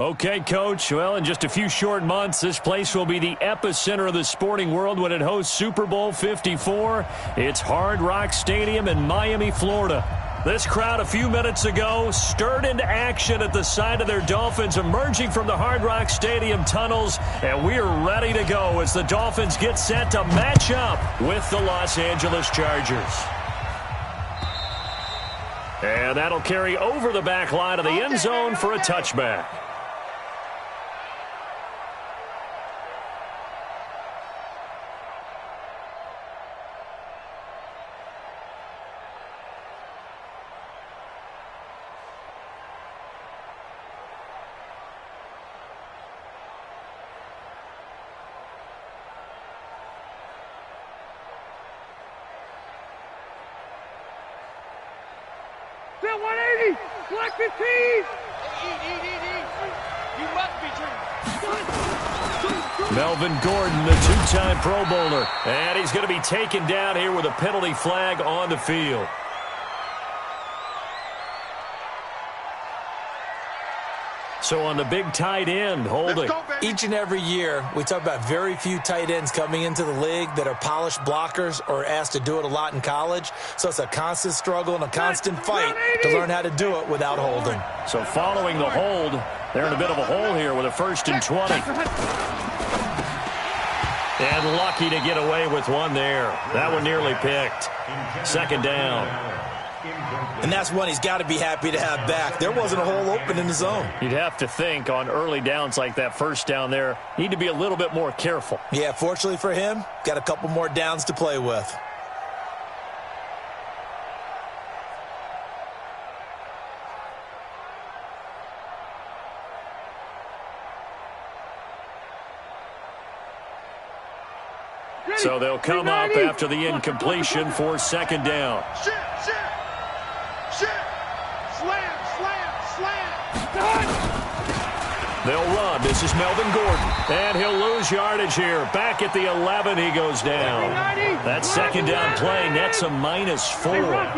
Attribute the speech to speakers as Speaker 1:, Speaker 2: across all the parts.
Speaker 1: Okay, Coach. Well, in just a few short months, this place will be the epicenter of the sporting world when it hosts Super Bowl 54. It's Hard Rock Stadium in Miami, Florida. This crowd a few minutes ago stirred into action at the side of their Dolphins emerging from the Hard Rock Stadium tunnels, and we're ready to go as the Dolphins get set to match up with the Los Angeles Chargers. And that'll carry over the back line of the end zone for a touchback.
Speaker 2: Still 180. Black 15. You must be dreaming.
Speaker 1: Melvin Gordon, the two-time Pro Bowler. And he's going to be taken down here with a penalty flag on the field. So on the big tight end, holding.
Speaker 3: Each and every year, we talk about very few tight ends coming into the league that are polished blockers or asked to do it a lot in college. So it's a constant struggle and a constant fight to learn how to do it without holding.
Speaker 1: So following the hold, they're in a bit of a hole here with a 1st and 20. And lucky to get away with one there. That one nearly picked. 2nd down.
Speaker 3: And that's one he's got to be happy to have back. There wasn't a hole open in the zone.
Speaker 1: You'd have to think on early downs like that 1st down there, need to be a little bit more careful.
Speaker 3: Yeah, fortunately for him, got a couple more downs to play with.
Speaker 1: So they'll come up after the incompletion for 2nd down. They'll run. This is Melvin Gordon. And he'll lose yardage here. Back at the 11, he goes down. That 2nd down play nets a -4.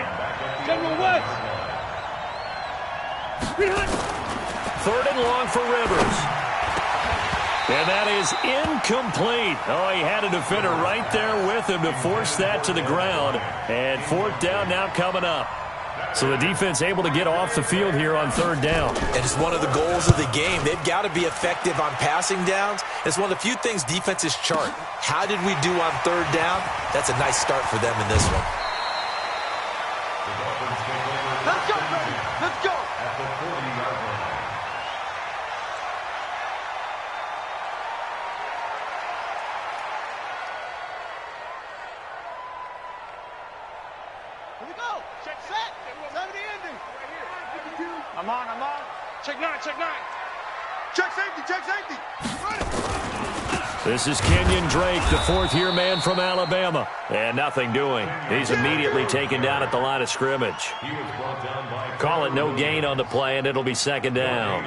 Speaker 1: 3rd and long for Rivers. And that is incomplete. Oh, he had a defender right there with him to force that to the ground. And 4th down now coming up. So the defense able to get off the field here on 3rd down.
Speaker 3: And it's one of the goals of the game. They've got to be effective on passing downs. It's one of the few things defenses chart. How did we do on 3rd down? That's a nice start for them in this one.
Speaker 2: Let's go, baby. Let's go.
Speaker 4: At the 40-yard line.
Speaker 2: Here we go. Check set. 70 ending. Right here. I'm on. Check 9. Check safety. Run it.
Speaker 1: This is Kenyon Drake, the 4th-year man from Alabama. And nothing doing. He's immediately taken down at the line of scrimmage. Call it no gain on the play, and it'll be 2nd down.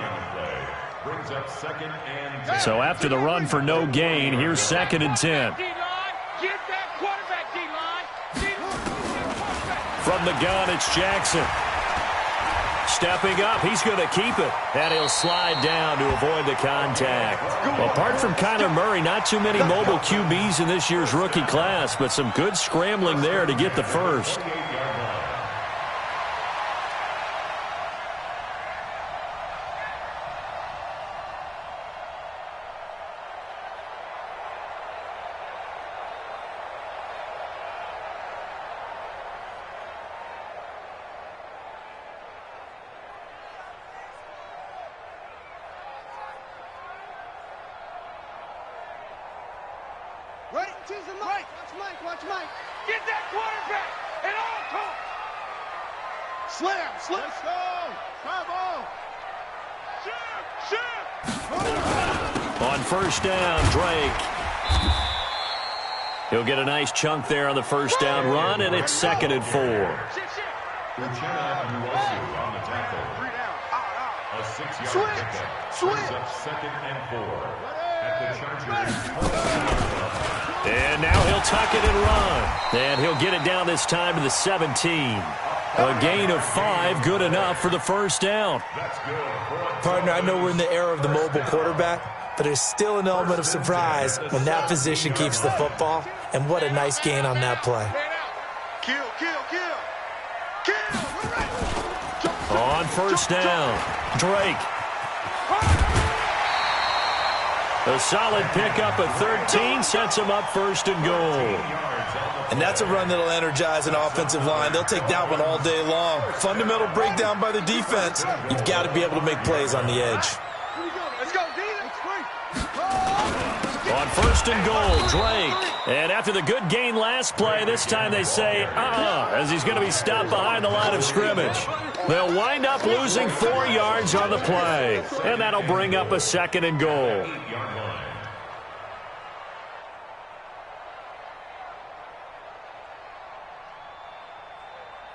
Speaker 1: So after the run for no gain, here's 2nd and 10.
Speaker 2: Get that quarterback, D-line.
Speaker 1: From the gun, it's Jackson. Stepping up, he's going to keep it. And he'll slide down to avoid the contact. Apart from Kyler Murray, not too many mobile QBs in this year's rookie class, but some good scrambling there to get the first.
Speaker 2: Ready? Choose the Mike. Watch Mike. Get that quarterback at all costs. Slam. Let's go. Bravo. Shoot.
Speaker 1: On 1st down, Drake. He'll get a nice chunk there on the 1st down run, and it's 2nd and 4.
Speaker 4: On the tackle. A 6-yard pickup. Switch. Up 2nd and 4. At the Chargers.
Speaker 1: And now he'll tuck it and run. And he'll get it down this time to the 17. A gain of 5, good enough for the first down.
Speaker 3: Partner, I know we're in the era of the mobile quarterback, but there's still an element of surprise when that position keeps the football, and what a nice gain on that play.
Speaker 2: Kill.
Speaker 1: On first down, Drake. A solid pickup at 13 sets him up first and goal.
Speaker 3: And that's a run that'll energize an offensive line. They'll take that one all day long. Fundamental breakdown by the defense. You've got to be able to make plays on the edge.
Speaker 2: Let's go, D.
Speaker 1: On first and goal, Drake. And after the good gain last play, this time they say, as he's going to be stopped behind the line of scrimmage. They'll wind up losing 4 yards on the play. And that'll bring up a second and goal.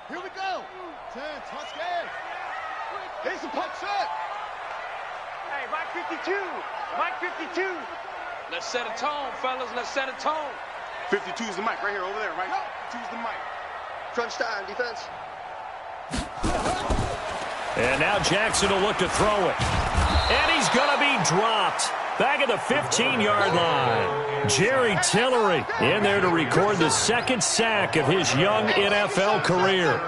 Speaker 2: Here we go. 10, touchdown. Here's the punch set.
Speaker 5: Hey, Mike 52. Mike 52. Let's set a tone, fellas. Let's set a tone.
Speaker 2: 52 is the mic right here, over there, right? 52 is the mic. Crunch time, defense.
Speaker 1: And now Jackson will look to throw it. And he's going to be dropped. Back at the 15-yard line. Jerry Tillery in there to record the second sack of his young NFL career.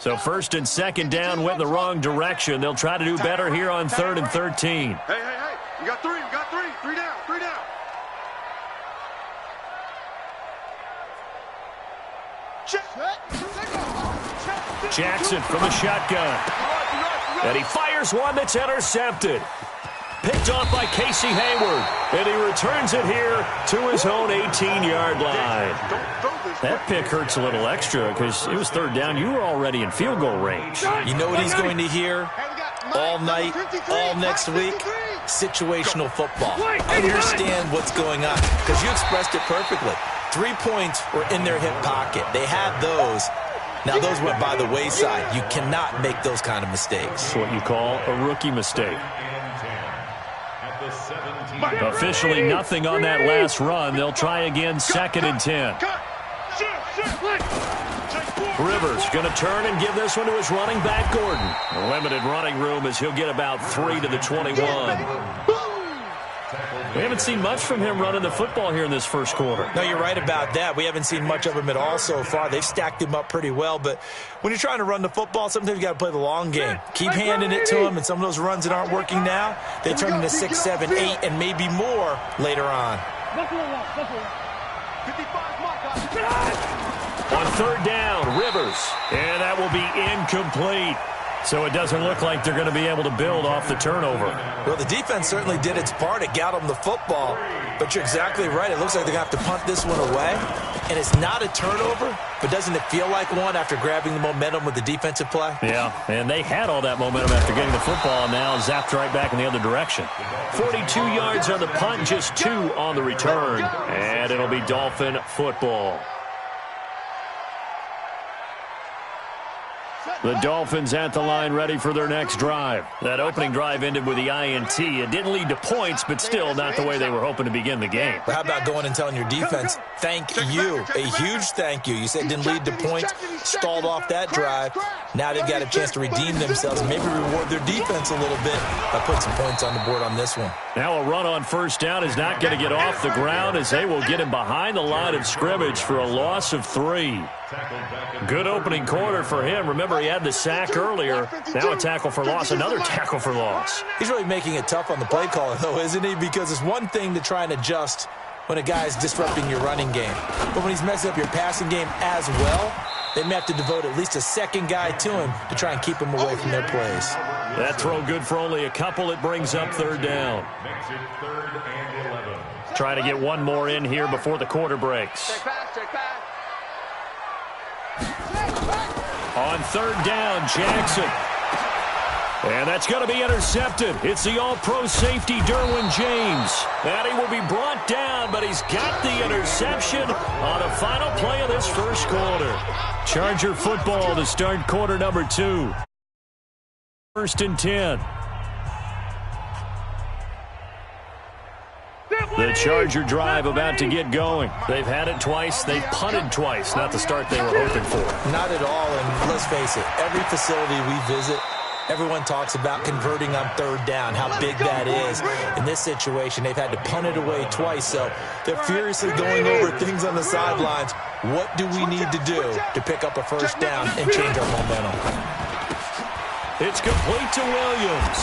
Speaker 1: So first and second down went the wrong direction. They'll try to do better here on 3rd and 13.
Speaker 2: Hey. You got 3. Three down.
Speaker 1: Jackson from the shotgun. And he fires one that's intercepted. Picked off by Casey Hayward. And he returns it here to his own 18-yard line. That pick hurts a little extra because it was 3rd down. You were already in field goal range.
Speaker 3: You know what he's going to hear all night, all next week? Situational football. Understand what's going on because you expressed it perfectly. 3 points were in their hip pocket. They had those. Now, those went by the wayside. You cannot make those kind of mistakes.
Speaker 1: It's what you call a rookie mistake. Officially nothing on that last run. They'll try again 2nd and 10. Rivers going to turn and give this one to his running back, Gordon. Limited running room as he'll get about 3 to the 21. We haven't seen much from him running the football here in this first quarter.
Speaker 3: No, you're right about that. We haven't seen much of him at all so far. They've stacked him up pretty well, but when you're trying to run the football, sometimes you got to play the long game. Keep handing it to him, and some of those runs that aren't working now, they turn into 6, 7, 8, and maybe more later on.
Speaker 1: On 3rd down, Rivers, and that will be incomplete. So it doesn't look like they're going to be able to build off the turnover.
Speaker 3: Well, the defense certainly did its part. It got them the football. But you're exactly right. It looks like they're going to have to punt this one away. And it's not a turnover, but doesn't it feel like one after grabbing the momentum with the defensive play?
Speaker 1: Yeah, and they had all that momentum after getting the football, and now zapped right back in the other direction. 42 yards on the punt, just 2 on the return. And it'll be Dolphin football. The Dolphins at the line ready for their next drive. That opening drive ended with the INT. It didn't lead to points, but still not the way they were hoping to begin the game.
Speaker 3: How about going and telling your defense, thank you, a huge thank you. You said it didn't lead to points, stalled off that drive. Now they've got a chance to redeem themselves and maybe reward their defense a little bit by putting some points on the board on this one.
Speaker 1: Now a run on first down is not going to get off the ground as they will get him behind the line of scrimmage for a loss of 3. Good opening quarter for him. Remember, he had the sack earlier. Now a tackle for loss, another tackle for loss.
Speaker 3: He's really making it tough on the play caller, though, isn't he? Because it's one thing to try and adjust when a guy's disrupting your running game. But when he's messing up your passing game as well, they may have to devote at least a second guy to him to try and keep him away from their plays.
Speaker 1: That throw good for only a couple. It brings up 3rd down. Try to get one more in here before the quarter breaks. On 3rd down, Jackson. And that's going to be intercepted. It's the all-pro safety, Derwin James. And he will be brought down, but he's got the interception on a final play of this first quarter. Charger football to start quarter number 2. First and 10. The Charger drive about to get going. They've had it twice. They've punted twice. Not the start they were hoping for.
Speaker 3: Not at all, and let's face it, every facility we visit, everyone talks about converting on third down, how big that is. In this situation, they've had to punt it away twice, so they're furiously going over things on the sidelines. What do we need to do to pick up a first down and change our momentum?
Speaker 1: It's complete to Williams.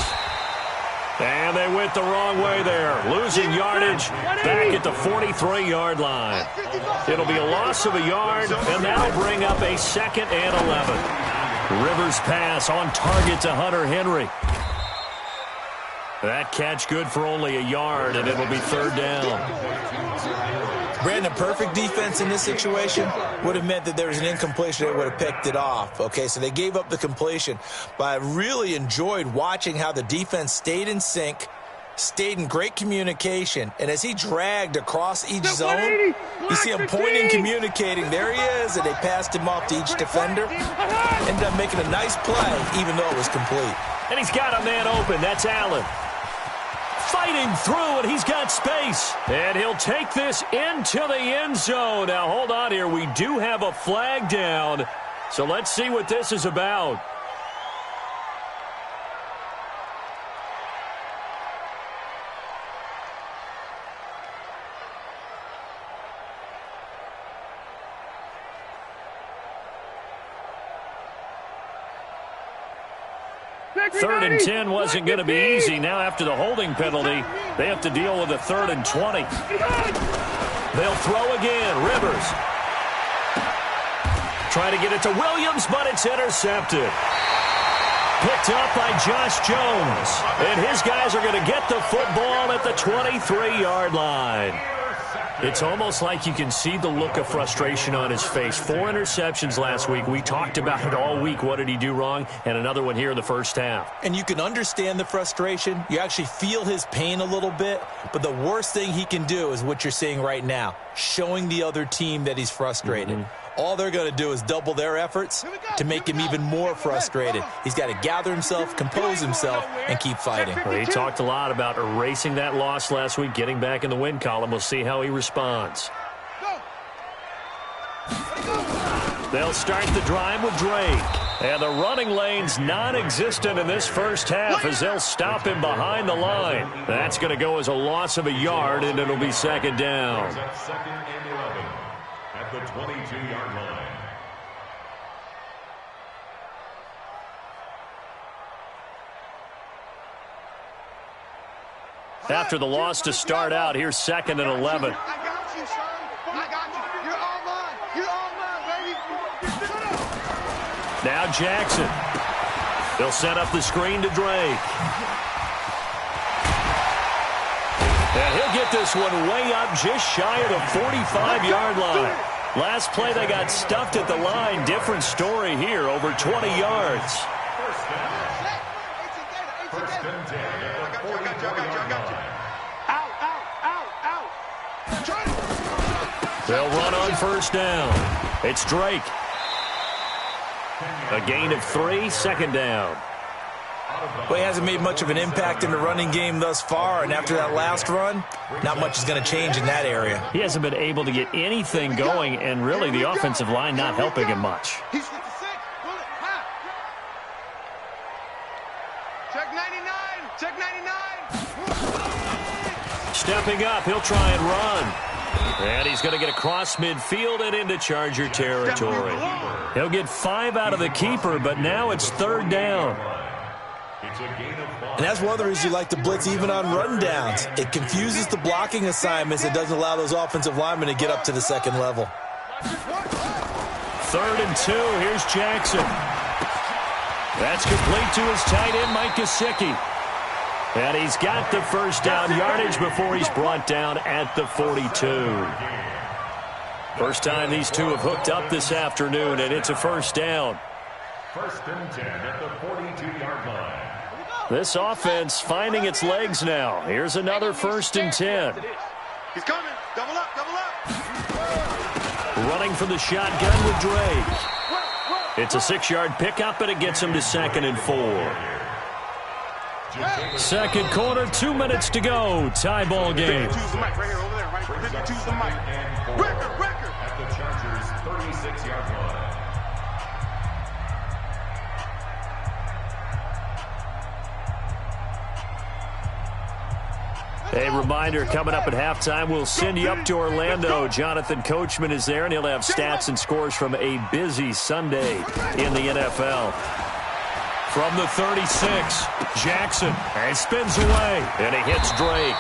Speaker 1: And they went the wrong way there. Losing yardage back at the 43-yard line. It'll be a loss of a yard, and that'll bring up a 2nd and 11. Rivers pass on target to Hunter Henry. That catch good for only a yard, and it'll be 3rd down.
Speaker 3: Brandon, perfect defense in this situation would have meant that there was an incompletion. They would have picked it off. Okay, so they gave up the completion. But I really enjoyed watching how the defense stayed in sync, stayed in great communication. And as he dragged across each zone, you see him pointing, communicating. There he is, and they passed him off to each defender. Ended up making a nice play, even though it was complete.
Speaker 1: And he's got a man open. That's Allen. Fighting through, and he's got space. And he'll take this into the end zone. Now, hold on here. We do have a flag down. So let's see what this is about. Third and 10 wasn't going to be easy. Now after the holding penalty, they have to deal with a 3rd and 20. They'll throw again. Rivers. Trying to get it to Williams, but it's intercepted. Picked up by Josh Jones. And his guys are going to get the football at the 23-yard line. It's almost like you can see the look of frustration on his face. 4 interceptions last week. We talked about it all week. What did he do wrong? And another one here in the first half.
Speaker 3: And you can understand the frustration. You actually feel his pain a little bit. But the worst thing he can do is what you're seeing right now, showing the other team that he's frustrated. All they're going to do is double their efforts to make him even more frustrated. He's got to gather himself, compose himself, and keep fighting.
Speaker 1: Well, he talked a lot about erasing that loss last week, getting back in the win column. We'll see how he responds. They'll start the drive with Drake. And the running lane's non-existent in this first half as they'll stop him behind the line. That's going to go as a loss of a yard, and it'll be 2nd down.
Speaker 4: 2nd and 11 at the 22-yard line.
Speaker 1: After the loss to start out, here's 2nd and 11.
Speaker 2: I got you, son. I got you. You're all mine. You're all mine, baby.
Speaker 1: Now Jackson. They'll set up the screen to Drake. And he'll get this one way up just shy of the 45-yard line. Last play, they got stuffed at the line. Different story here, over 20 yards.
Speaker 4: First and 10 at the 44-yard line.
Speaker 1: They'll run on first down. It's Drake. A gain of 3, 2nd down.
Speaker 3: Well, he hasn't made much of an impact in the running game thus far, and after that last run, not much is going to change in that area.
Speaker 1: He hasn't been able to get anything going, and really the offensive line not helping him much.
Speaker 2: He's 56. Check 99. Check 99.
Speaker 1: Stepping up, he'll try and run. And he's going to get across midfield and into Charger territory. He'll get 5 out of the keeper, but now it's 3rd down.
Speaker 3: And that's one of the reasons you like to blitz even on run downs. It confuses the blocking assignments. It doesn't allow those offensive linemen to get up to the 2nd level.
Speaker 1: 3rd and 2. Here's Jackson. That's complete to his tight end, Mike Gesicki. And he's got the first down yardage before he's brought down at the 42. First time these two have hooked up this afternoon, and it's a first down.
Speaker 4: First and 10 at the 42-yard line.
Speaker 1: This offense finding its legs now. Here's another 1st and 10.
Speaker 2: He's coming. Double up, double up.
Speaker 1: Running from the shotgun with Drake. It's a 6-yard pickup, and it gets him to 2nd and 4. Second quarter, 2 minutes to go. Tie ball game.
Speaker 2: 52's the mic right here, over there, right? 52's the mic. Record.
Speaker 4: At the Chargers' 36-yard line.
Speaker 1: A reminder, coming up at halftime, we'll send you up to Orlando. Jonathan Coachman is there, and he'll have stats and scores from a busy Sunday in the NFL. From the 36, Jackson, and spins away, and he hits Drake.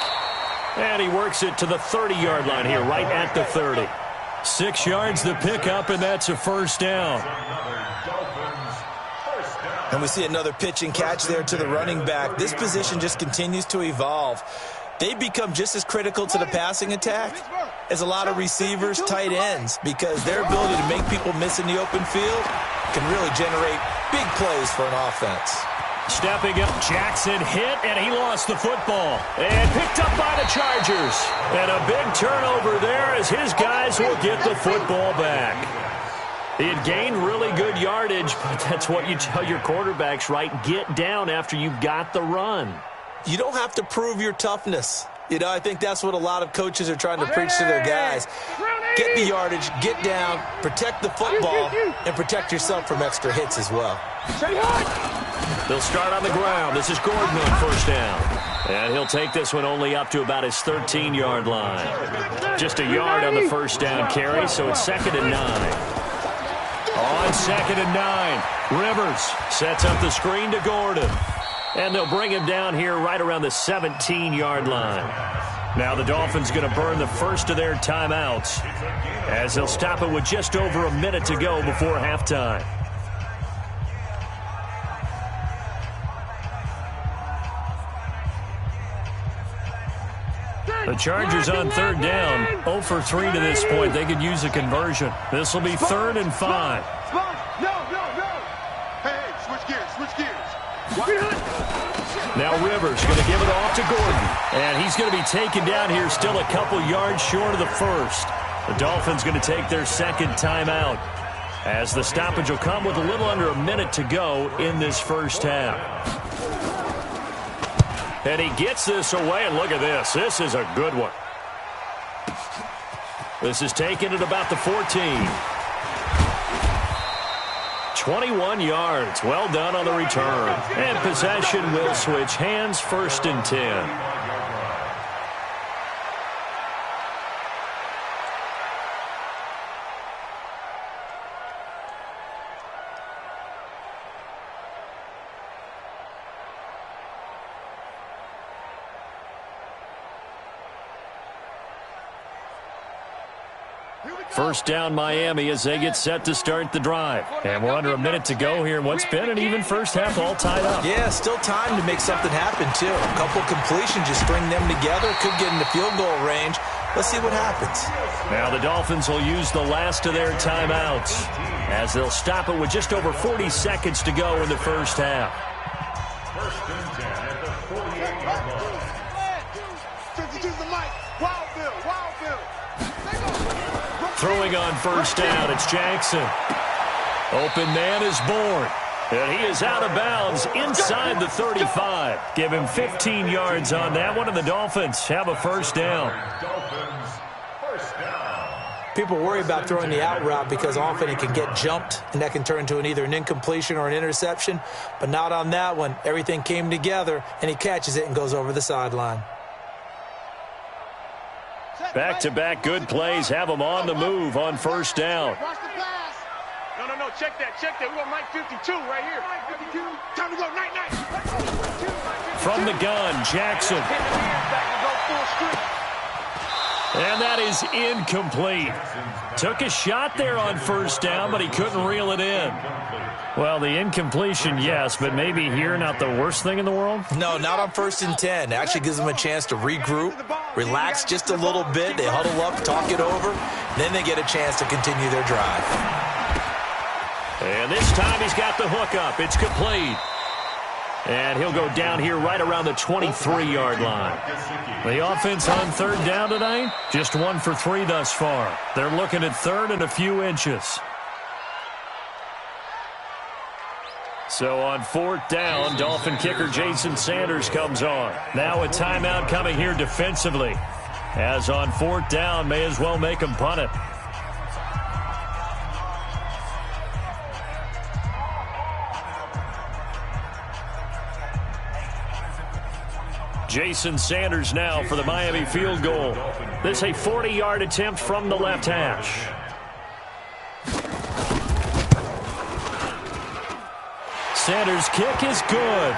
Speaker 1: And he works it to the 30-yard line here, right at the 30. 6 yards the pickup, and that's a first down.
Speaker 3: And we see another pitch and catch there to the running back. This position just continues to evolve. They become just as critical to the passing attack as a lot of receivers, tight ends, because their ability to make people miss in the open field can really generate big plays for an offense.
Speaker 1: Stepping up, Jackson hit, and he lost the football. And picked up by the Chargers. And a big turnover there as his guys will get the football back. He had gained really good yardage, but that's what you tell your quarterbacks, right? Get down after you've got the run.
Speaker 3: You don't have to prove your toughness. You know, I think that's what a lot of coaches are trying to preach to their guys. Get the yardage, get down, protect the football, and protect yourself from extra hits as well.
Speaker 1: They'll start on the ground. This is Gordon on first down. And he'll take this one only up to about his 13-yard line. Just a yard on the first down carry, so it's 2nd and 9. On 2nd and 9, Rivers sets up the screen to Gordon. And they'll bring him down here right around the 17-yard line. Now the Dolphins going to burn the first of their timeouts as they'll stop it with just over a minute to go before halftime. The Chargers on third down, 0 for 3 to this point. They could use a conversion. This will be 3rd and 5.
Speaker 2: No. Hey, switch gears.
Speaker 1: Now Rivers going to give it off to Gordon. And he's going to be taken down here still a couple yards short of the first. The Dolphins going to take their second timeout as the stoppage will come with a little under a minute to go in this first half. And he gets this away, and look at this. This is a good one. This is taken at about the 14. 21 yards. Well done on the return. And possession will switch hands, 1st and 10. First down Miami as they get set to start the drive. And we're under a minute to go here in what's been an even first half, all tied up.
Speaker 3: Yeah, still time to make something happen, too. A couple completions, just string them together. Could get in the field goal range. Let's see what happens.
Speaker 1: Now the Dolphins will use the last of their timeouts as they'll stop it with just over 40 seconds to go in the first half.
Speaker 4: 1st and 10 at the 48-yard line.
Speaker 2: 52's the mic. Wildville.
Speaker 1: Throwing on first down, it's Jackson. Open man is born. And he is out of bounds inside the 35. Give him 15 yards on that one, and the Dolphins have a first down.
Speaker 4: Dolphins, first down.
Speaker 3: People worry about throwing the out route because often it can get jumped, and that can turn into either an incompletion or an interception. But not on that one. Everything came together, and he catches it and goes over the sideline.
Speaker 1: Back-to-back good plays have them on the move on first down.
Speaker 5: No, check that. We got Mike 52 right here. Mike 52, time to go, night.
Speaker 1: From the gun, Jackson. And that is incomplete. Took a shot there on first down, but he couldn't reel it in. Well, the incompletion, yes, but maybe here not the worst thing in the world?
Speaker 3: No, not on 1st and 10. Actually gives them a chance to regroup, relax just a little bit. They huddle up, talk it over. Then they get a chance to continue their drive.
Speaker 1: And this time he's got the hook up. It's complete. And he'll go down here right around the 23-yard line. The offense on third down tonight, just 1 for 3 thus far. They're looking at 3rd and a few inches. So on 4th down, Dolphin kicker Jason Sanders comes on. Now a timeout coming here defensively. As on 4th down, may as well make him punt it. Jason Sanders now for the Miami field goal. This a 40-yard attempt from the left hash. Sanders' kick is good.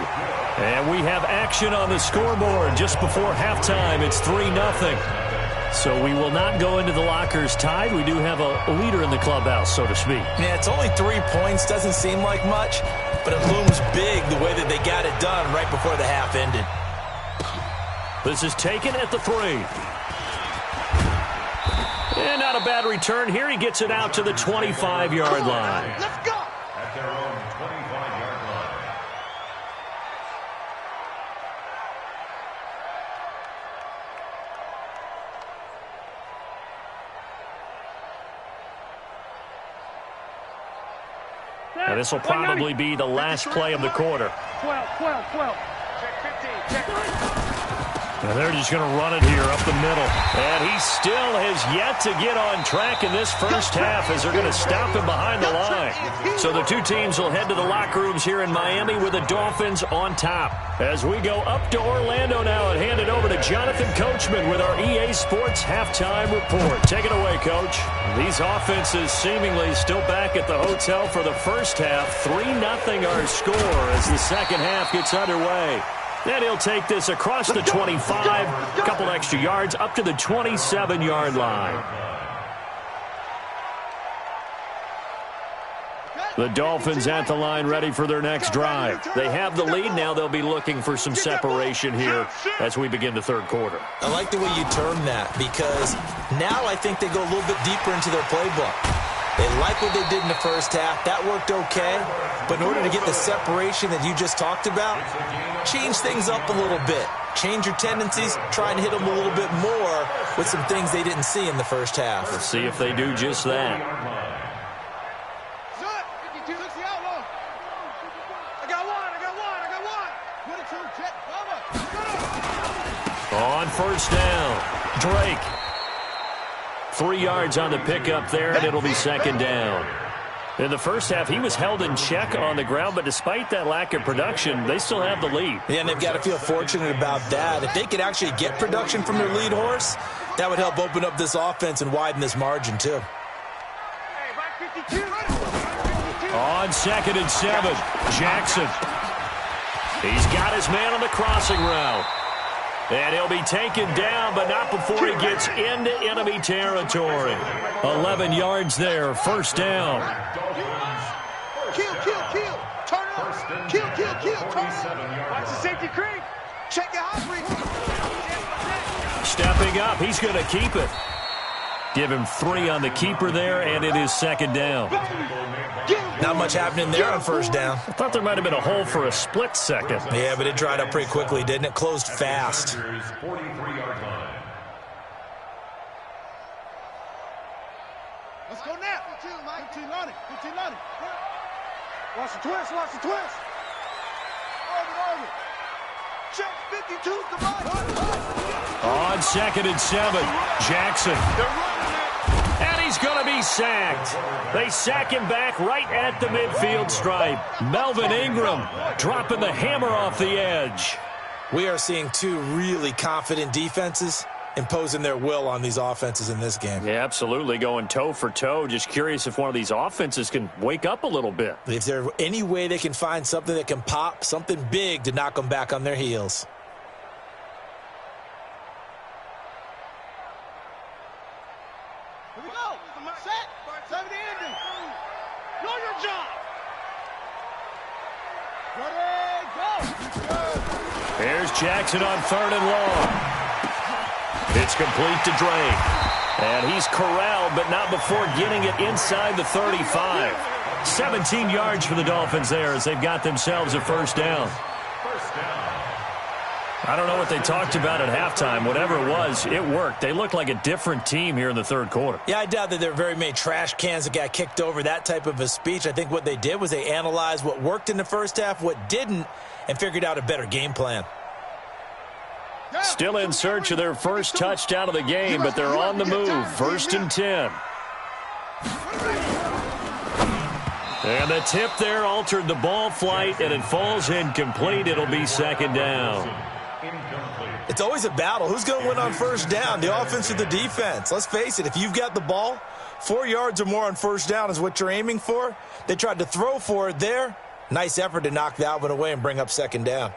Speaker 1: And we have action on the scoreboard just before halftime. It's 3-0. So we will not go into the lockers tied. We do have a leader in the clubhouse, so to speak.
Speaker 3: Yeah, it's only 3 points. Doesn't seem like much, but it looms big the way that they got it done right before the half ended.
Speaker 1: This is taken at the 3. And not a bad return here. He gets it out to the 25-yard line.
Speaker 2: Let's go.
Speaker 4: At their own 25-yard line.
Speaker 1: And this will probably be the last play of the quarter.
Speaker 5: 12. Check 15. Check.
Speaker 1: And they're just going to run it here up the middle. And he still has yet to get on track in this first half as they're going to stop him behind the line. So the two teams will head to the locker rooms here in Miami with the Dolphins on top. As we go up to Orlando now and hand it over to Jonathan Coachman with our EA Sports halftime report. Take it away, Coach. These offenses seemingly still back at the hotel for the first half. 3-0 our score as the second half gets underway. Then he'll take this across the 25, a couple extra yards, up to the 27-yard line. The Dolphins at the line ready for their next drive. They have the lead. Now they'll be looking for some separation here as we begin the third quarter.
Speaker 3: I like the way you term that because now I think they go a little bit deeper into their playbook. They like what they did in the first half. That worked okay. But in order to get the separation that you just talked about, change things up a little bit. Change your tendencies. Try and hit them a little bit more with some things they didn't see in the first half.
Speaker 1: Let's see if they do just that. On first down, Drake. 3 yards on the pickup there, and it'll be second down. In the first half, he was held in check on the ground, but despite that lack of production, they still have the lead.
Speaker 3: Yeah, and they've got to feel fortunate about that. If they could actually get production from their lead horse, that would help open up this offense and widen this margin, too.
Speaker 1: On 2nd and 7, Jackson. He's got his man on the crossing route. And he'll be taken down, but not before he gets into enemy territory. 11 yards there, first down.
Speaker 2: Kill. Turn it up. Kill. Turn it up.
Speaker 5: Watch the safety creep.
Speaker 2: Check your hot break.
Speaker 1: Stepping up, he's going to keep it. Give him 3 on the keeper there, and it is second down.
Speaker 3: Not much happening there on first down.
Speaker 1: I thought there might have been a hole for a split second.
Speaker 3: Yeah, but it dried up pretty quickly, didn't it? Closed fast.
Speaker 4: 43-yard line.
Speaker 2: Let's go now. 15 on it. Watch the twist. Over. Check 52, come on.
Speaker 1: On 2nd and 7, Jackson. And he's going to be sacked. They sack him back right at the midfield stripe. Melvin Ingram dropping the hammer off the edge.
Speaker 3: We are seeing two really confident defenses imposing their will on these offenses in this game.
Speaker 1: Yeah, absolutely, going toe for toe. Just curious if one of these offenses can wake up a little bit.
Speaker 3: If there's any way they can find something that can pop, something big to knock them back on their heels.
Speaker 2: Here we go. Set. 70 ending. Know your job. Ready, go.
Speaker 1: Here's Jackson on 3rd and long. It's complete to Drake. And he's corralled, but not before getting it inside the 35. 17 yards for the Dolphins there as they've got themselves a first down. I don't know what they talked about at halftime. Whatever it was, it worked. They looked like a different team here in the third quarter.
Speaker 3: Yeah, I doubt that there were very many trash cans that got kicked over, that type of a speech. I think what they did was they analyzed what worked in the first half, what didn't, and figured out a better game plan.
Speaker 1: Still in search of their first touchdown of the game, but they're on the move. 1st and 10. And the tip there altered the ball flight, and it falls incomplete. It'll be 2nd down.
Speaker 3: It's always a battle. Who's going to win on 1st down, the offense or the defense? Let's face it, if you've got the ball, 4 yards or more on 1st down is what you're aiming for. They tried to throw for it there. Nice effort to knock that one away and bring up 2nd down.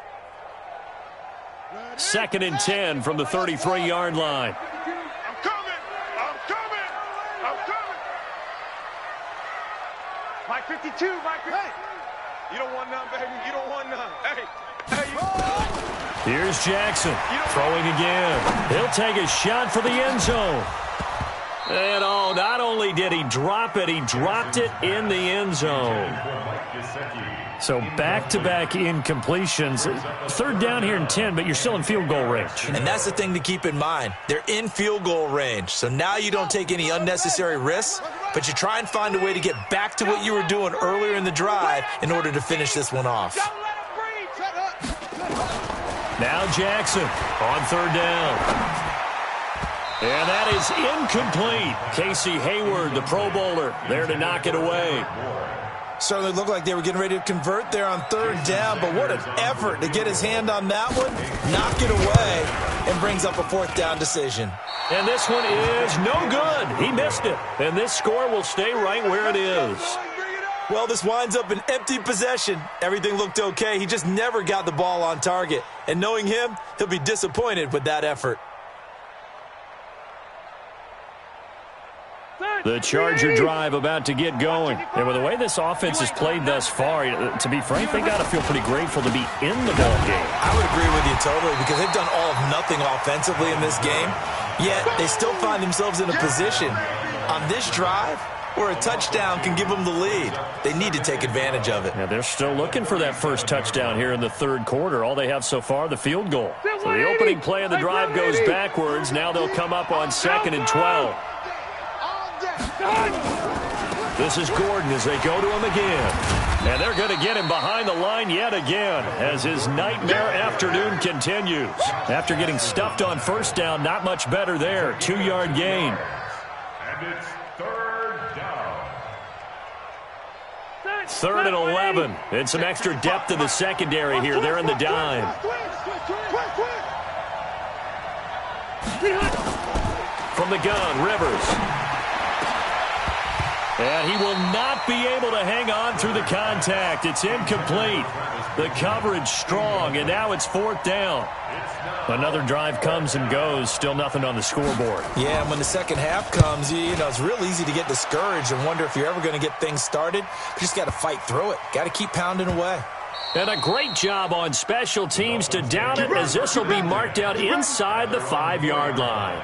Speaker 1: 2nd and 10 from the 33-yard line.
Speaker 2: I'm coming! I'm coming! I'm coming! Mike 52, Mike 50. Hey. You don't want none, baby. You don't want none. Hey.
Speaker 1: Here's Jackson throwing again. He'll take a shot for the end zone. And not only did he drop it, he dropped it in the end zone. So back-to-back incompletions. 3rd down here and 10, but you're still in field goal range.
Speaker 3: And that's the thing to keep in mind. They're in field goal range. So now you don't take any unnecessary risks, but you try and find a way to get back to what you were doing earlier in the drive in order to finish this one off.
Speaker 1: Now Jackson on 3rd down. And that is incomplete. Casey Hayward, the Pro Bowler, there to knock it away.
Speaker 3: Certainly looked like they were getting ready to convert there on 3rd down, but what an effort to get his hand on that one, knock it away, and brings up a 4th down decision.
Speaker 1: And this one is no good. He missed it. And this score will stay right where it is.
Speaker 3: Well, this winds up an empty possession. Everything looked okay. He just never got the ball on target. And knowing him, he'll be disappointed with that effort.
Speaker 1: The Charger drive about to get going. And with the way this offense has played thus far, to be frank, they got to feel pretty grateful to be in the ball game.
Speaker 3: I would agree with you totally because they've done all of nothing offensively in this game, yet they still find themselves in a position on this drive where a touchdown can give them the lead. They need to take advantage of it.
Speaker 1: Yeah, they're still looking for that first touchdown here in the 3rd quarter. All they have so far, the field goal. So the opening play of the drive goes backwards. Now they'll come up on 2nd and 12. This is Gordon as they go to him again. And they're going to get him behind the line yet again as his nightmare afternoon continues. After getting stuffed on 1st down, not much better there. 2-yard gain.
Speaker 4: And it's 3rd down.
Speaker 1: 3rd and 11. And some extra depth in the secondary here. They're in the dime. From the gun, Rivers. And he will not be able to hang on through the contact. It's incomplete. The coverage strong, and now it's 4th down. Another drive comes and goes. Still nothing on the scoreboard.
Speaker 3: Yeah, and when the second half comes, you know, it's real easy to get discouraged and wonder if you're ever going to get things started. You just got to fight through it. Got to keep pounding away.
Speaker 1: And a great job on special teams to down it, as this will be marked out inside the 5-yard line.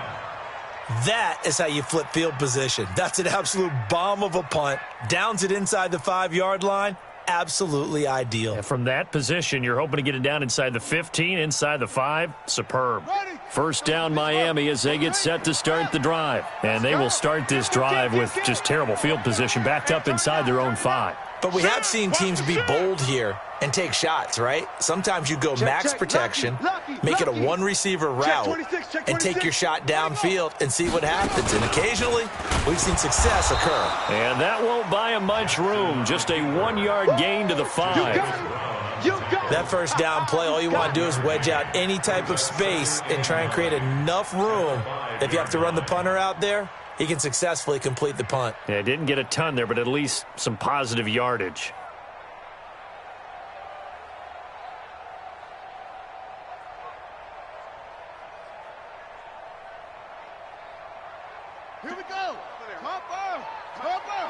Speaker 3: That is how you flip field position. That's an absolute bomb of a punt. Downs it inside the 5-yard line. Absolutely ideal.
Speaker 1: And from that position, you're hoping to get it down inside the 15, inside the 5. Superb. 1st down Miami as they get set to start the drive. And they will start this drive with just terrible field position backed up inside their own 5.
Speaker 3: But we have seen teams be bold here and take shots, right? Sometimes you go max protection, make it a one-receiver route, and take your shot downfield and see what happens. And occasionally, we've seen success occur.
Speaker 1: And that won't buy him much room. Just a 1-yard gain to the 5.
Speaker 3: That 1st down play, all you want to do is wedge out any type of space and try and create enough room. If you have to run the punter out there, he can successfully complete the punt.
Speaker 1: Yeah, didn't get a ton there, but at least some positive yardage.
Speaker 2: Here we go. Topper.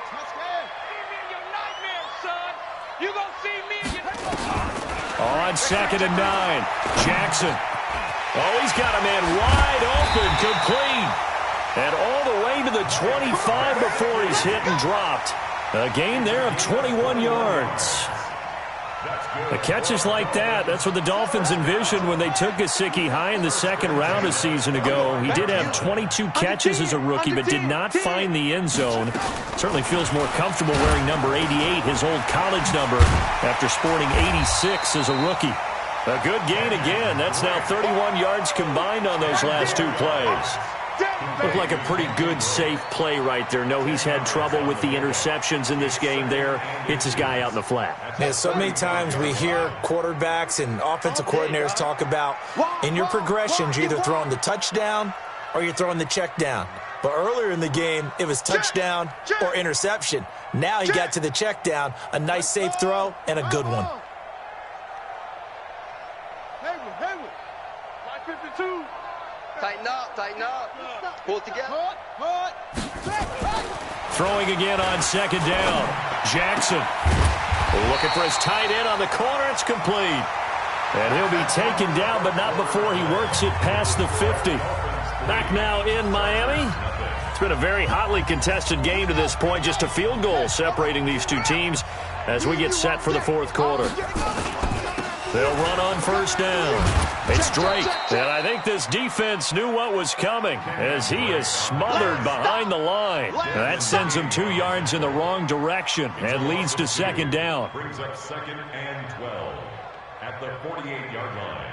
Speaker 2: Touchdown.
Speaker 5: See me in your nightmares, son. You gonna see me in your...
Speaker 1: On 2nd and 9, Jackson. Oh, he's got a man wide open, complete. And all the way to the 25 before he's hit and dropped. A gain there of 21 yards.
Speaker 4: That's
Speaker 1: The catches like that, that's what the Dolphins envisioned when they took Gesicki high in the second round a season ago. He did have 22 catches as a rookie, but did not find the end zone. Certainly feels more comfortable wearing number 88, his old college number, after sporting 86 as a rookie. A good gain again. That's now 31 yards combined on those last two plays. Looked like a pretty good, safe play right there. No, he's had trouble with the interceptions in this game there. Hits his guy out in the flat.
Speaker 3: Yeah, so many times we hear quarterbacks and offensive coordinators talk about in your progressions, you're either throwing the touchdown or you're throwing the check down. But earlier in the game, it was touchdown or interception. Now he got to the check down, a nice safe throw, and a good one.
Speaker 5: Tighten up, tighten up. Pull it together.
Speaker 1: Throwing again on second down. Jackson looking for his tight end on the corner. It's complete. And he'll be taken down, but not before he works it past the 50. Back now in Miami. It's been a very hotly contested game to this point. Just a field goal separating these two teams as we get set for the fourth quarter. They'll run on first down. It's Drake. And I think this defense knew what was coming as he is smothered behind the line. That sends him 2 yards in the wrong direction and leads to second down.
Speaker 4: Brings up second and 12 at the 48-yard line.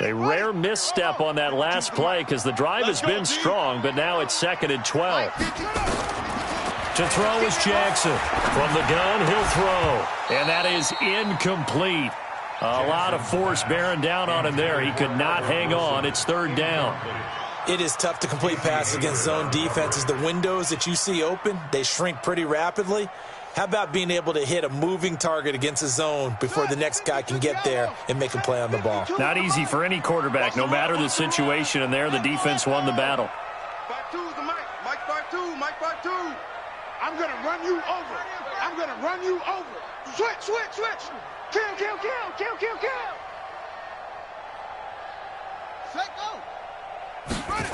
Speaker 1: A rare misstep on that last play because the drive has been strong, but now it's second and 12. To throw is Jackson. From the gun, he'll throw. And that is incomplete. A lot of force bearing down on him there. He could not hang on. It's third down.
Speaker 3: It is tough to complete passes against zone defenses. The windows that you see open, they shrink pretty rapidly. How about being able to hit a moving target against a zone before the next guy can get there and make a play on the ball?
Speaker 1: Not easy for any quarterback, no matter the situation. And there, the defense won the battle.
Speaker 2: 5-2 is the Mike. Mike 5-2. Mike 5-2. I'm going to run you over. I'm going to run you over. Switch, switch, switch. Kill, kill, kill, kill, kill, kill. Set, go. Run it.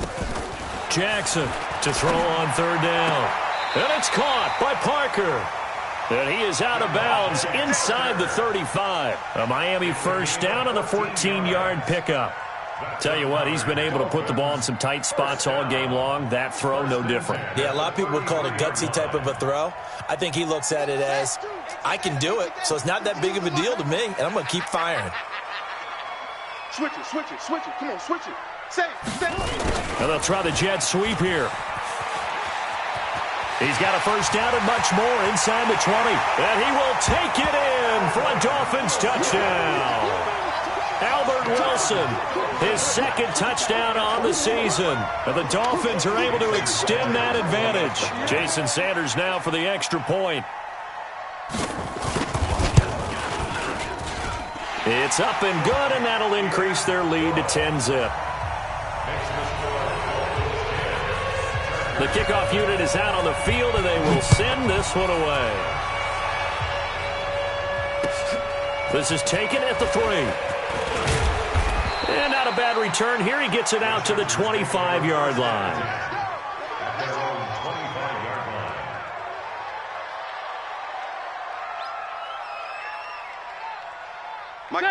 Speaker 1: Jackson to throw on third down. And it's caught by Parker. And he is out of bounds inside the 35. A Miami first down on the 14-yard pickup. Tell you what, he's been able to put the ball in some tight spots all game long. That throw, no different.
Speaker 3: Yeah, a lot of people would call it a gutsy type of a throw. I think he looks at it as, I can do it, so it's not that big of a deal to me, and I'm going to keep firing.
Speaker 2: Switch it, switch it, switch it. Come on, switch it. Safe.
Speaker 1: And they'll try the jet sweep here. He's got a first down and much more inside the 20. And he will take it in for a Dolphins touchdown. Albert Wilson, his second touchdown on the season. And the Dolphins are able to extend that advantage. Jason Sanders now for the extra point. It's up and good, and that'll increase their lead to 10-zip. The kickoff unit is out on the field, and they will send this one away. This is taken at the 3. And not a bad return here. He gets it out to the 25-yard line.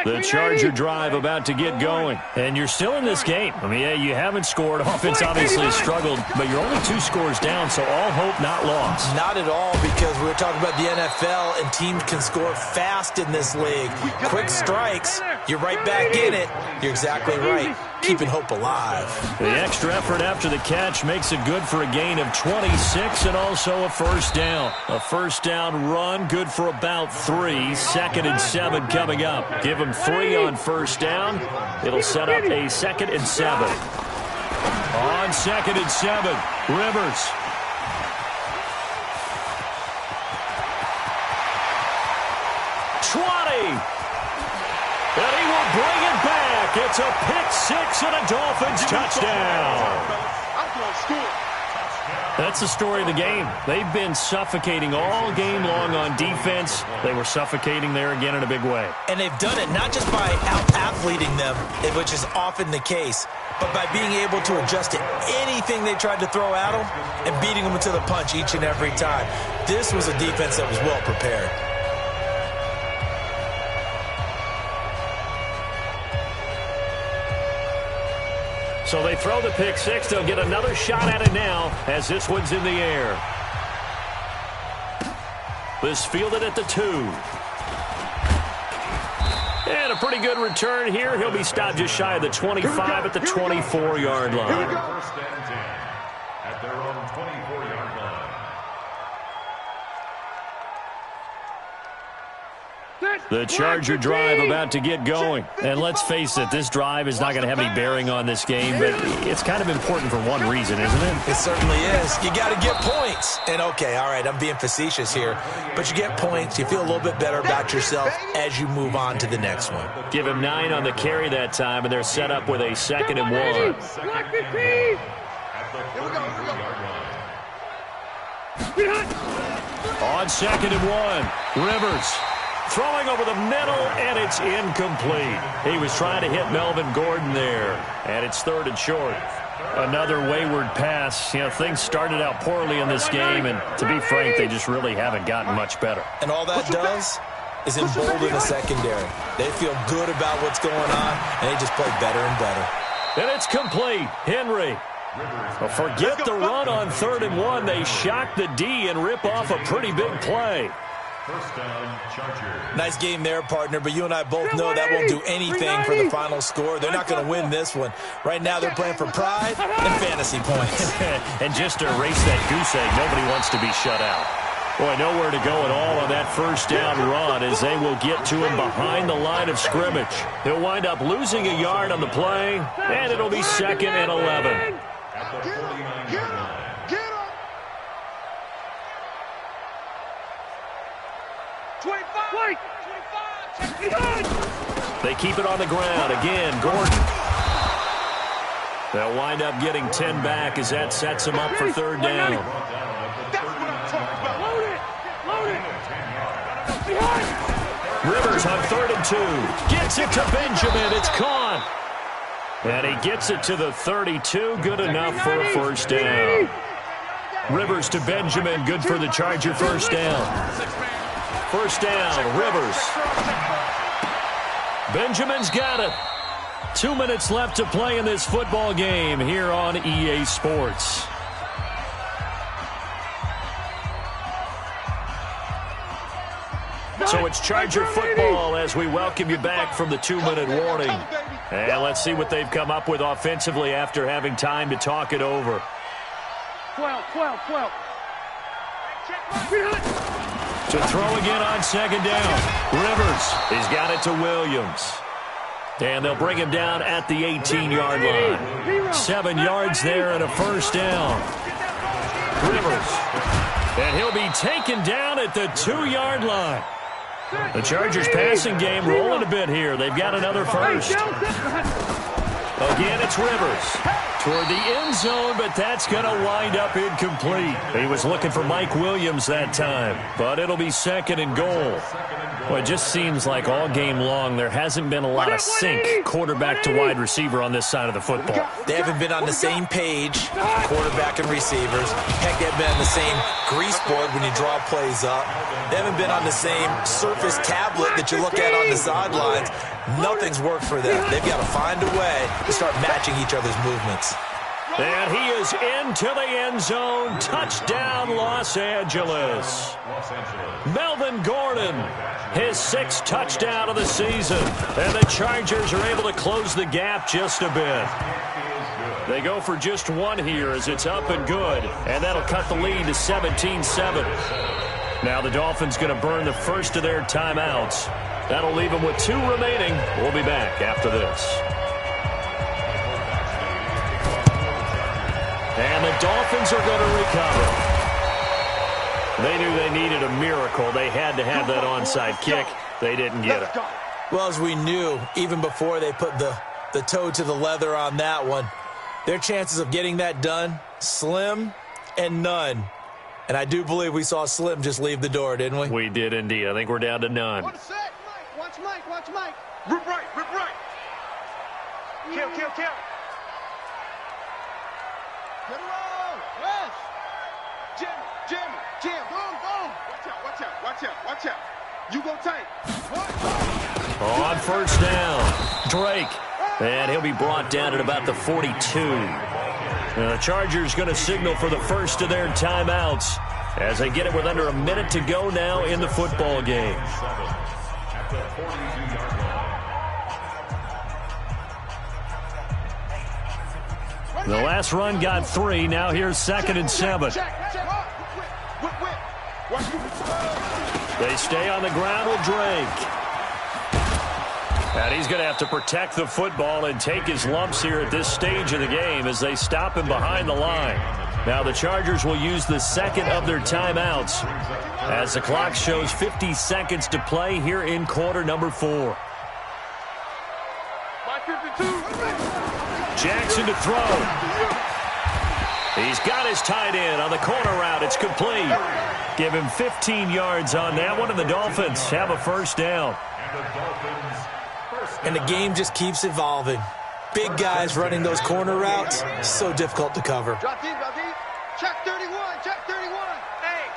Speaker 1: The Charger drive about to get going. And you're still in this game. I mean, yeah, you haven't scored. Offense obviously has struggled, but you're only 2 scores down, so all hope not lost.
Speaker 3: Not at all, because we were talking about the NFL, and teams can score fast in this league. Quick strikes, you're right back in it. You're exactly right. Keeping hope alive.
Speaker 1: The extra effort after the catch makes it good for a gain of 26 and also a first down. A first down run, good for about 3. 2nd and 7 coming up. Give him 3 on first down. It'll set up a 2nd and 7. On 2nd and 7, Rivers. And he will bring it back. It's a pick 6 and a Dolphins touchdown. That's the story of the game. They've been suffocating all game long on defense. They were suffocating there again in a big way.
Speaker 3: And they've done it not just by out-athleting them, which is often the case, but by being able to adjust to anything they tried to throw at them and beating them to the punch each and every time. This was a defense that was well prepared.
Speaker 1: So they throw the pick six. They'll get another shot at it now as this one's in the air. This fielded at the 2. And a pretty good return here. He'll be stopped just shy of the 25 at the 24-yard line.
Speaker 4: First and 10 at their own 24-yard line.
Speaker 1: The Charger drive about to get going. And let's face it, this drive is not going to have any bearing on this game, but it's kind of important for one reason, isn't it?
Speaker 3: It certainly is. You got to get points. And, okay, all right, I'm being facetious here, but you get points. You feel a little bit better about yourself as you move on to the next one.
Speaker 1: Give him 9 on the carry that time, and they're set up with a 2nd and 1. On 2nd and 1, Rivers throwing over the middle, and it's incomplete. He was trying to hit Melvin Gordon there, and it's 3rd and short. Another wayward pass. You know, things started out poorly in this game, and to be frank, they just really haven't gotten much better.
Speaker 3: And all that does is embolden the secondary. They feel good about what's going on, and they just play better and better.
Speaker 1: And it's complete. Henry. Well, forget the run on 3rd and 1. They shock the D and rip off a pretty big play.
Speaker 4: First down, Chargers.
Speaker 3: Nice game there, partner, but you and I both know that won't do anything for the final score. They're not going to win this one. Right now they're playing for pride and fantasy points.
Speaker 1: And just to erase that goose egg, nobody wants to be shut out. Boy, nowhere to go at all on that first down run as they will get to him behind the line of scrimmage. He'll wind up losing a yard on the play, and it'll be 2nd and 11.
Speaker 4: At the 49-yard line.
Speaker 1: They keep it on the ground. Again, Gordon. They'll wind up getting 10 back as that sets them up for 3rd down.
Speaker 2: That's what I'm talking about. Load it.
Speaker 1: Rivers on 3rd and 2. Gets it to Benjamin. It's caught. And he gets it to the 32. Good enough for a 1st down. Rivers to Benjamin. Good for the Charger 1st down. 1st down, Rivers. Benjamin's got it. 2 minutes left to play in this football game here on EA Sports. So it's Charger football as we welcome you back from the 2-minute warning. And let's see what they've come up with offensively after having time to talk it over.
Speaker 2: 12.
Speaker 1: To throw again on 2nd down. Rivers, he's got it to Williams. And they'll bring him down at the 18-yard line. 7 yards there and a 1st down. Rivers. And he'll be taken down at the 2-yard line. The Chargers passing game rolling a bit here. They've got another 1st. Again, it's Rivers. Toward the end zone, but that's going to wind up incomplete. He was looking for Mike Williams that time, but it'll be 2nd and goal. Well, it just seems like all game long there hasn't been a lot of sync quarterback to wide receiver on this side of the football.
Speaker 3: They haven't been on the same page, quarterback and receivers. Heck, they've been on the same grease board when you draw plays up. They haven't been on the same Surface tablet that you look at on the sidelines. Nothing's worked for them. They've got to find a way to start matching each other's movements.
Speaker 1: And he is into the end zone. Touchdown, Los Angeles. Melvin Gordon, his 6th touchdown of the season. And the Chargers are able to close the gap just a bit. They go for just 1 here as it's up and good. And that'll cut the lead to 17-7. Now the Dolphins going to burn the first of their timeouts. That'll leave them with 2 remaining. We'll be back after this. And the Dolphins are going to recover. They knew they needed a miracle. They had to have that onside kick. They didn't get it.
Speaker 3: Well, as we knew, even before they put the toe to the leather on that one, their chances of getting that done, slim and none. And I do believe we saw Slim just leave the door, didn't we?
Speaker 1: We did indeed. I think we're down to none.
Speaker 2: Watch Mike, watch Mike. Rip right, rip right. Kill. Get around. Yes. Jim. Boom. Watch out. You go tight.
Speaker 1: On first down, Drake. And he'll be brought down at about the 42. The Chargers going to signal for the first of their timeouts as they get it with under a minute to go now in the football game. The last run got 3. Now here's 2nd and 7. They stay on the ground with Drake. And he's going to have to protect the football and take his lumps here at this stage of the game as they stop him behind the line. Now the Chargers will use the second of their timeouts as the clock shows 50 seconds to play here in quarter number 4. Jackson to throw. He's got his tight end on the corner route. It's complete. Give him 15 yards on that one, and the Dolphins have a first down.
Speaker 3: And the game just keeps evolving. Big guys running those corner routes, so difficult to cover.
Speaker 2: Drop deep. Check 31. Hey,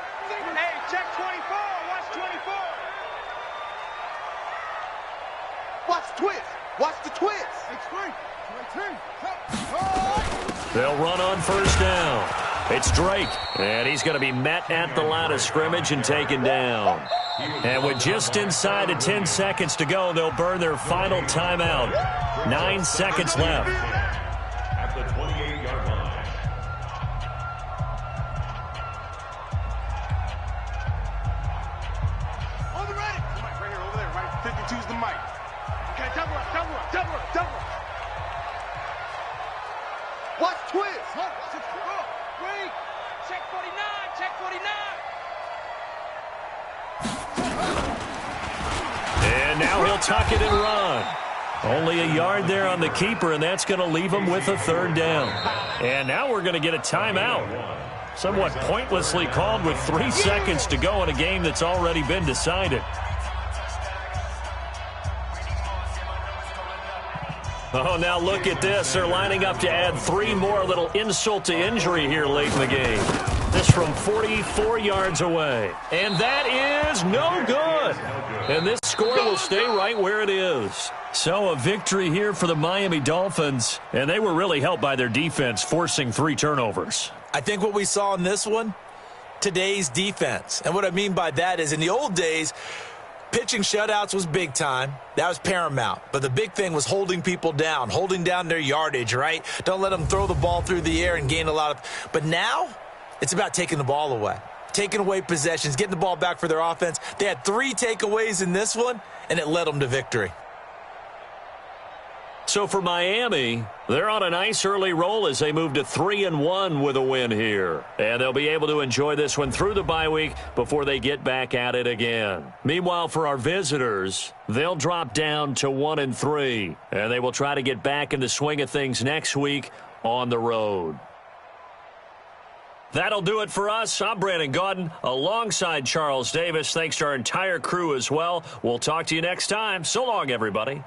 Speaker 2: check 24. Watch 24. Watch the twist.
Speaker 1: They'll run on first down. It's Drake, and he's going to be met at the line of scrimmage and taken down. And with just inside of 10 seconds to go, they'll burn their final timeout. 9 seconds left.
Speaker 4: At the 28-yard line.
Speaker 2: On the ready. Mike, right here, over there, right? 52's the mic. Okay, double up. Watch twist. Wait.
Speaker 5: Check 49.
Speaker 1: And now he'll tuck it and run. Only a yard there on the keeper, and that's going to leave him with a third down. And now we're going to get a timeout. Somewhat pointlessly called with 3 seconds to go in a game that's already been decided. Oh, now look at this. They're lining up to add 3 more, little insult to injury here late in the game. This from 44 yards away. And that is no good. And this score will stay right where it is. So a victory here for the Miami Dolphins. And they were really helped by their defense, forcing 3 turnovers.
Speaker 3: I think what we saw in this one, today's defense. And what I mean by that is in the old days, pitching shutouts was big time. That was paramount. But the big thing was holding people down, holding down their yardage, right? Don't let them throw the ball through the air and gain a lot of... But now, it's about taking the ball away. Taking away possessions, getting the ball back for their offense. They had 3 takeaways in this one, and it led them to victory.
Speaker 1: So for Miami, they're on a nice early roll as they move to 3-1 with a win here. And they'll be able to enjoy this one through the bye week before they get back at it again. Meanwhile, for our visitors, they'll drop down to 1-3. And they will try to get back in the swing of things next week on the road. That'll do it for us. I'm Brandon Gaudin alongside Charles Davis. Thanks to our entire crew as well. We'll talk to you next time. So long, everybody.